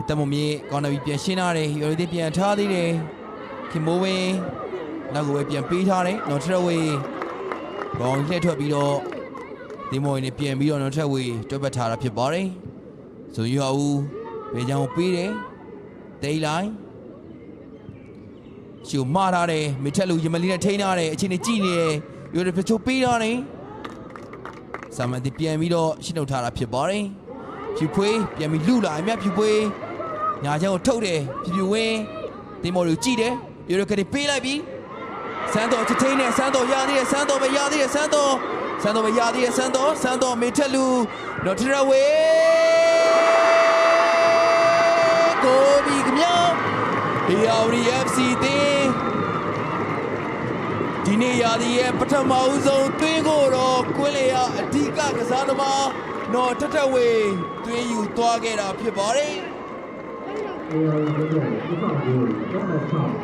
တက်မမြေကောင်းနေပြီပြန်ရှင်းထားတယ်ရော်ရီသေးပြန်ထားသေးတယ်ခင်မိုးဝင်းနောက်ကိုပဲပြန်ပေးထားတယ်နော်ထရက်ဝေးဘောင်းလှည့်ထွက်ပြီးတော့ဒီမော်နေပြန်ပြီးတော့နော်ထရက်ဝေးတွက်ပတ်ထားတာဖြစ်ပါတယ်ဆိုရွာဦးဘေးချောင်းပေးတယ်တိတ်လိုက်ရှူမှားထားတယ်မိထက်လူရမလီနဲ့ထိန်းထားတယ်အချိန်နဲ့ကြည့်နေတယ်ရိုးရပချိုးပေးထားတယ်ဆာမန်တီပြန်ပြီးတော့ရှင်းထုတ်ထားတာဖြစ်ပါတယ်ဖြူဖွေးပြန်ပြီးလူလာအမြတ်ဖြူဖွေးညာချောင်းကိုထုတ်တယ်ဖြူဖြူဝင်းဒီမော်ကိုကြည့်တယ်ရိုးရကလေးပေးလိုက်ပြီးစန်းတော်ချထိန်းနဲ့စန်းတော်ရသေးတယ်စန်းတော်ပဲရသေးတယ်စန်းတော်ပဲရသေးတယ်စန်းတော်မိထက်လူနော်ထရဝေးကိုဘီကမြောင်ARFC တင်းဒီနေ့ရာသီရဲ့ပထမဦးဆုံးသွင်းကိုတော့ကွင်းလေရအဓိကကစားသမားနော်ထထဝေသွင်းယူသွားခဲ့တာဖြစ်ပါတယ်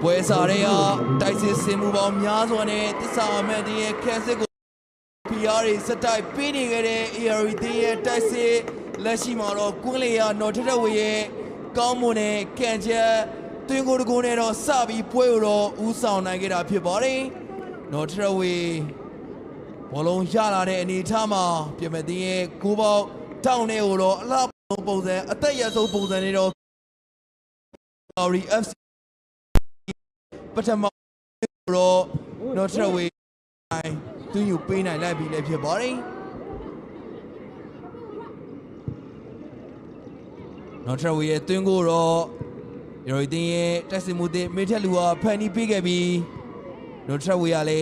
ပွဲစားတွေဟာတိုက်စစ်စင်မှုပေါင်းများစွာနဲ့တစ္ဆာအမတ်တွေရဲ့ခက်စစ်ကို PR တွေစတိုက်ပေးနေခဲ့တဲ့ ARD ရဲ့တိုက်စစ်လက်ရှိမှာတော့ကွင်းလေရနော်ထထဝေရဲ့ကောင်းမွန်တဲ့ကံချက်သွင်းကိုတကူနဲ့တော့စပြီးပွဲကိုတော့ဦးဆောင်နိုင်ခဲ့တာဖြစ်ပါတယ်နော်ထရဝေဘောလုံးရလာတဲ့အနေအထားမှာပြင်မသိရဲ့ကိုပေါက်တောင်းနေကိုတော့အလားပုံစံအသက်ရဆုံးပုံစံနဲ့တော့ ARFC ပထမတော့နော်ထရဝေသွင်းယူပေးနိုင်လိုက်ပြီလည်းဖြစ်ပါတယ်နော်ထရဝေရဲ့သွင်းကိုတော့ရိုရီတင်းရဲ့တက်စီမှုတဲ့မေထက်လူဟာဖန်နီးပေးခဲ့ပြီးနော်ထရက်ဝေးရလဲ